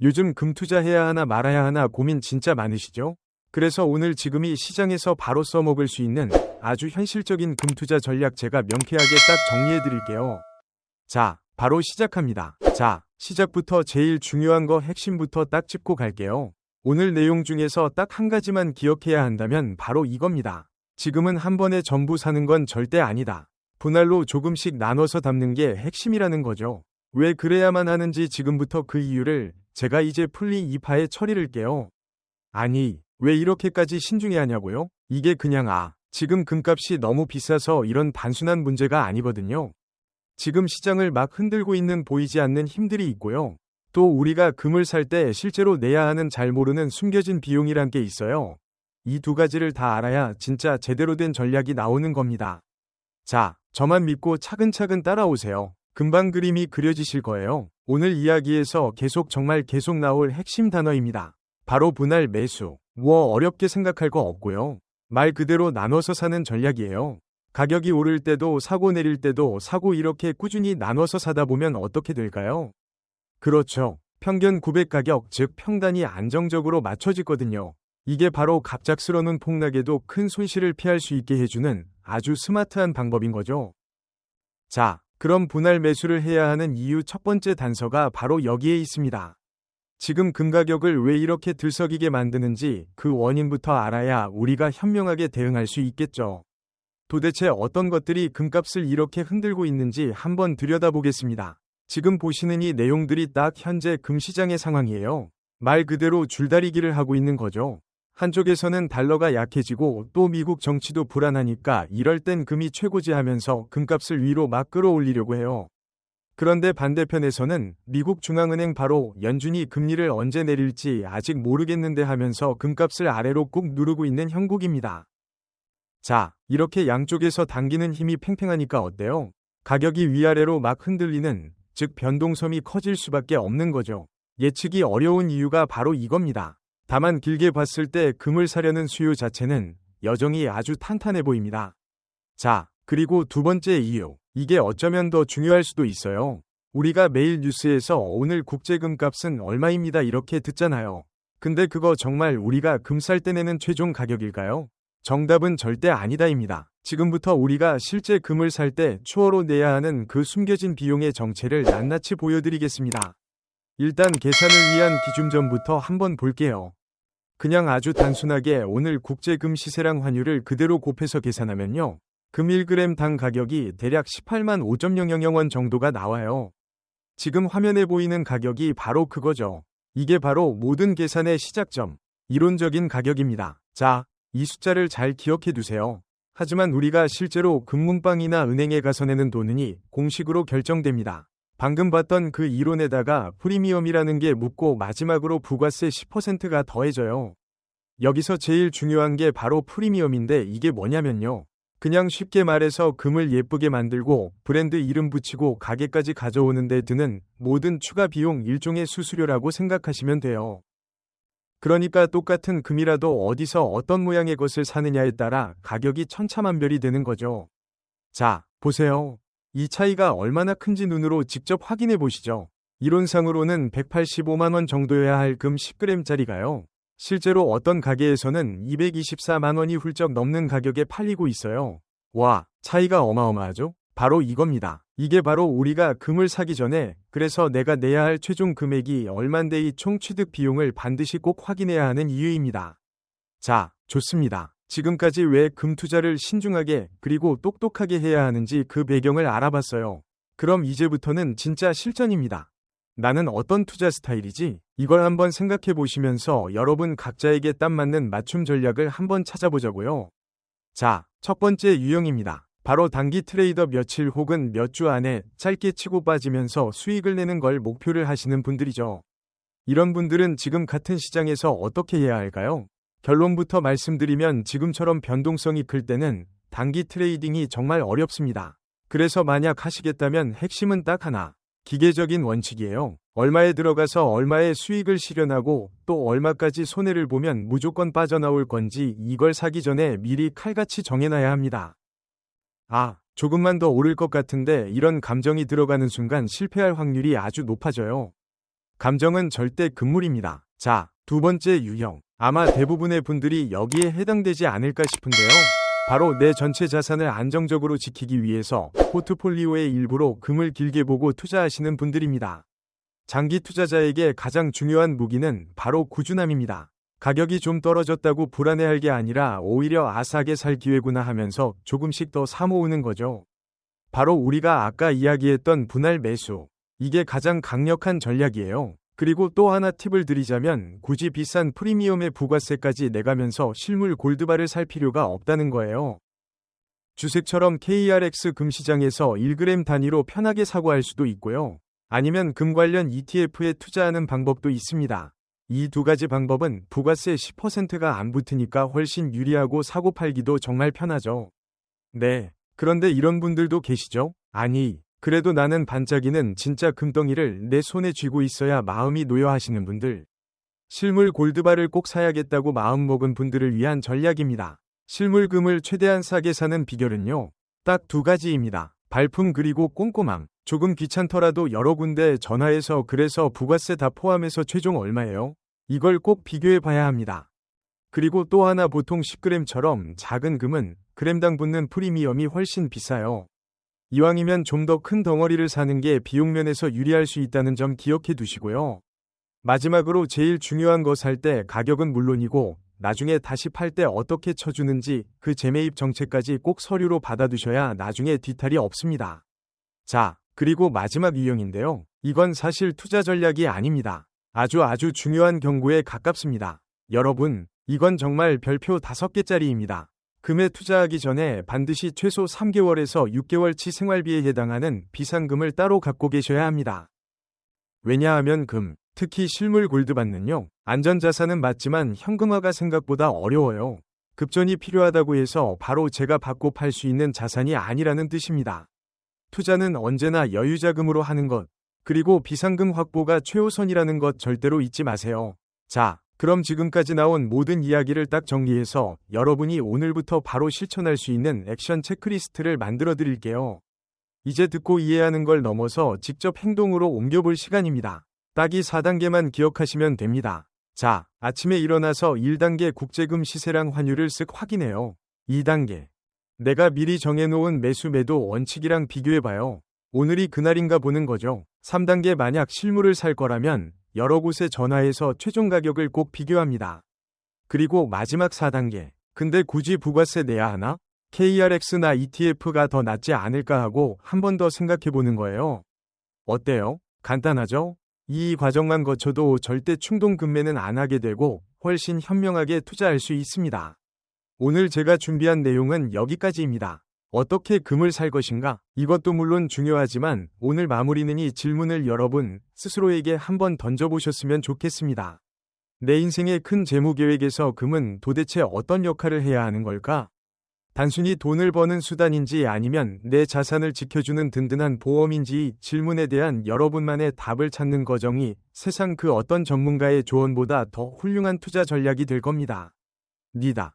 요즘 금 투자해야 하나 말아야 하나 고민 진짜 많으시죠? 그래서 오늘 지금이 시장에서 바로 써먹을 수 있는 아주 현실적인 금 투자 전략 제가 명쾌하게 딱 정리해 드릴게요. 자, 바로 시작합니다. 자, 시작부터 제일 중요한 거 핵심부터 딱 짚고 갈게요. 오늘 내용 중에서 딱 한 가지만 기억해야 한다면 바로 이겁니다. 지금은 한 번에 전부 사는 건 절대 아니다. 분할로 조금씩 나눠서 담는 게 핵심이라는 거죠. 왜 그래야만 하는지 지금부터 그 이유를 제가 이제 풀리 2파에 처리를게요. 아니, 왜 이렇게까지 신중해야 하냐고요? 이게 그냥 지금 금값이 너무 비싸서 이런 단순한 문제가 아니거든요. 지금 시장을 막 흔들고 있는 보이지 않는 힘들이 있고요. 또 우리가 금을 살 때 실제로 내야 하는 잘 모르는 숨겨진 비용이란 게 있어요. 이 두 가지를 다 알아야 진짜 제대로 된 전략이 나오는 겁니다. 자, 저만 믿고 차근차근 따라오세요. 금방 그림이 그려지실 거예요. 오늘 이야기에서 정말 계속 나올 핵심 단어입니다. 바로 분할 매수. 어렵게 생각할 거 없고요. 말 그대로 나눠서 사는 전략이에요. 가격이 오를 때도 사고 내릴 때도 사고 이렇게 꾸준히 나눠서 사다 보면 어떻게 될까요? 그렇죠. 평균 900 가격, 즉 평단이 안정적으로 맞춰지거든요. 이게 바로 갑작스러운 폭락에도 큰 손실을 피할 수 있게 해주는 아주 스마트한 방법인 거죠. 자, 그럼 분할 매수를 해야 하는 이유 첫 번째 단서가 바로 여기에 있습니다. 지금 금 가격을 왜 이렇게 들썩이게 만드는지 그 원인부터 알아야 우리가 현명하게 대응할 수 있겠죠. 도대체 어떤 것들이 금값을 이렇게 흔들고 있는지 한번 들여다보겠습니다. 지금 보시는 이 내용들이 딱 현재 금시장의 상황이에요. 말 그대로 줄다리기를 하고 있는 거죠. 한쪽에서는 달러가 약해지고 또 미국 정치도 불안하니까 이럴 땐 금이 최고지 하면서 금값을 위로 막 끌어올리려고 해요. 그런데 반대편에서는 미국 중앙은행 바로 연준이 금리를 언제 내릴지 아직 모르겠는데 하면서 금값을 아래로 꾹 누르고 있는 형국입니다. 자, 이렇게 양쪽에서 당기는 힘이 팽팽하니까 어때요? 가격이 위아래로 막 흔들리는, 즉 변동성이 커질 수밖에 없는 거죠. 예측이 어려운 이유가 바로 이겁니다. 다만 길게 봤을 때 금을 사려는 수요 자체는 여전히 아주 탄탄해 보입니다. 자, 그리고 두 번째 이유. 이게 어쩌면 더 중요할 수도 있어요. 우리가 매일 뉴스에서 오늘 국제금값은 얼마입니다 이렇게 듣잖아요. 근데 그거 정말 우리가 금 살 때 내는 최종 가격일까요? 정답은 절대 아니다입니다. 지금부터 우리가 실제 금을 살 때 추후로 내야 하는 그 숨겨진 비용의 정체를 낱낱이 보여드리겠습니다. 일단 계산을 위한 기준점부터 한번 볼게요. 그냥 아주 단순하게 오늘 국제금 시세랑 환율을 그대로 곱해서 계산하면요. 금 1g당 가격이 대략 18만 5.000원 정도가 나와요. 지금 화면에 보이는 가격이 바로 그거죠. 이게 바로 모든 계산의 시작점, 이론적인 가격입니다. 자, 이 숫자를 잘 기억해 두세요. 하지만 우리가 실제로 금문방이나 은행에 가서 내는 돈은 공식으로 결정됩니다. 방금 봤던 그 이론에다가 프리미엄이라는 게 묻고 마지막으로 부가세 10%가 더해져요. 여기서 제일 중요한 게 바로 프리미엄인데 이게 뭐냐면요. 그냥 쉽게 말해서 금을 예쁘게 만들고 브랜드 이름 붙이고 가게까지 가져오는 데 드는 모든 추가 비용 일종의 수수료라고 생각하시면 돼요. 그러니까 똑같은 금이라도 어디서 어떤 모양의 것을 사느냐에 따라 가격이 천차만별이 되는 거죠. 자, 보세요. 이 차이가 얼마나 큰지 눈으로 직접 확인해 보시죠. 이론상으로는 185만원 정도여야 할 금 10g짜리가요. 실제로 어떤 가게에서는 224만원이 훌쩍 넘는 가격에 팔리고 있어요. 와, 차이가 어마어마하죠? 바로 이겁니다. 이게 바로 우리가 금을 사기 전에 그래서 내가 내야 할 최종 금액이 얼만데 이 총 취득 비용을 반드시 꼭 확인해야 하는 이유입니다. 자, 좋습니다. 지금까지 왜 금 투자를 신중하게 그리고 똑똑하게 해야 하는지 그 배경을 알아봤어요. 그럼 이제부터는 진짜 실전입니다. 나는 어떤 투자 스타일이지? 이걸 한번 생각해 보시면서 여러분 각자에게 딱 맞는 맞춤 전략을 한번 찾아보자고요. 자, 첫 번째 유형입니다. 바로 단기 트레이더 며칠 혹은 몇 주 안에 짧게 치고 빠지면서 수익을 내는 걸 목표를 하시는 분들이죠. 이런 분들은 지금 같은 시장에서 어떻게 해야 할까요? 결론부터 말씀드리면 지금처럼 변동성이 클 때는 단기 트레이딩이 정말 어렵습니다. 그래서 만약 하시겠다면 핵심은 딱 하나. 기계적인 원칙이에요. 얼마에 들어가서 얼마의 수익을 실현하고 또 얼마까지 손해를 보면 무조건 빠져나올 건지 이걸 사기 전에 미리 칼같이 정해놔야 합니다. 조금만 더 오를 것 같은데 이런 감정이 들어가는 순간 실패할 확률이 아주 높아져요. 감정은 절대 금물입니다. 자, 두 번째 유형. 아마 대부분의 분들이 여기에 해당되지 않을까 싶은데요. 바로 내 전체 자산을 안정적으로 지키기 위해서 포트폴리오의 일부로 금을 길게 보고 투자하시는 분들입니다. 장기 투자자에게 가장 중요한 무기는 바로 꾸준함입니다. 가격이 좀 떨어졌다고 불안해할 게 아니라 오히려 아싸게 살 기회구나 하면서 조금씩 더 사모으는 거죠. 바로 우리가 아까 이야기했던 분할 매수. 이게 가장 강력한 전략이에요. 그리고 또 하나 팁을 드리자면 굳이 비싼 프리미엄의 부가세까지 내가면서 실물 골드바를 살 필요가 없다는 거예요. 주식처럼 KRX 금시장에서 1g 단위로 편하게 사고 할 수도 있고요. 아니면 금 관련 ETF에 투자하는 방법도 있습니다. 이 두 가지 방법은 부가세 10%가 안 붙으니까 훨씬 유리하고 사고 팔기도 정말 편하죠. 네, 그런데 이런 분들도 계시죠? 아니, 그래도 나는 반짝이는 진짜 금덩이를 내 손에 쥐고 있어야 마음이 놓여 하시는 분들. 실물 골드바를 꼭 사야겠다고 마음먹은 분들을 위한 전략입니다. 실물 금을 최대한 싸게 사는 비결은요. 딱 두 가지입니다. 발품 그리고 꼼꼼함. 조금 귀찮더라도 여러 군데 전화해서 그래서 부가세 다 포함해서 최종 얼마예요? 이걸 꼭 비교해 봐야 합니다. 그리고 또 하나 보통 10g처럼 작은 금은 그램당 붙는 프리미엄이 훨씬 비싸요. 이왕이면 좀 더 큰 덩어리를 사는 게 비용면에서 유리할 수 있다는 점 기억해 두시고요. 마지막으로 제일 중요한 거 살 때 가격은 물론이고 나중에 다시 팔 때 어떻게 쳐주는지 그 재매입 정책까지 꼭 서류로 받아두셔야 나중에 뒤탈이 없습니다. 자, 그리고 마지막 유형인데요. 이건 사실 투자 전략이 아닙니다. 아주 중요한 경고에 가깝습니다. 여러분, 이건 정말 별표 5개짜리입니다. 금에 투자하기 전에 반드시 최소 3개월에서 6개월치 생활비에 해당하는 비상금을 따로 갖고 계셔야 합니다. 왜냐하면 금, 특히 실물 골드바는요, 안전자산은 맞지만 현금화가 생각보다 어려워요. 급전이 필요하다고 해서 바로 제가 받고 팔 수 있는 자산이 아니라는 뜻입니다. 투자는 언제나 여유자금으로 하는 것, 그리고 비상금 확보가 최우선이라는 것 절대로 잊지 마세요. 자, 그럼 지금까지 나온 모든 이야기를 딱 정리해서 여러분이 오늘부터 바로 실천할 수 있는 액션 체크리스트를 만들어 드릴게요. 이제 듣고 이해하는 걸 넘어서 직접 행동으로 옮겨볼 시간입니다. 딱 이 4단계만 기억하시면 됩니다. 자, 아침에 일어나서 1단계 국제금 시세랑 환율을 쓱 확인해요. 2단계. 내가 미리 정해놓은 매수 매도 원칙이랑 비교해봐요. 오늘이 그날인가 보는 거죠. 3단계 만약 실물을 살 거라면 여러 곳에 전화해서 최종 가격을 꼭 비교합니다. 그리고 마지막 4단계. 근데 굳이 부가세 내야 하나? KRX나 ETF가 더 낫지 않을까 하고 한 번 더 생각해보는 거예요. 어때요? 간단하죠? 이 과정만 거쳐도 절대 충동 금매는 안 하게 되고 훨씬 현명하게 투자할 수 있습니다. 오늘 제가 준비한 내용은 여기까지입니다. 어떻게 금을 살 것인가? 이것도 물론 중요하지만 오늘 마무리는 이 질문을 여러분 스스로에게 한번 던져보셨으면 좋겠습니다. 내 인생의 큰 재무계획에서 금은 도대체 어떤 역할을 해야 하는 걸까? 단순히 돈을 버는 수단인지 아니면 내 자산을 지켜주는 든든한 보험인지 질문에 대한 여러분만의 답을 찾는 과정이 세상 그 어떤 전문가의 조언보다 더 훌륭한 투자 전략이 될 겁니다. 니다.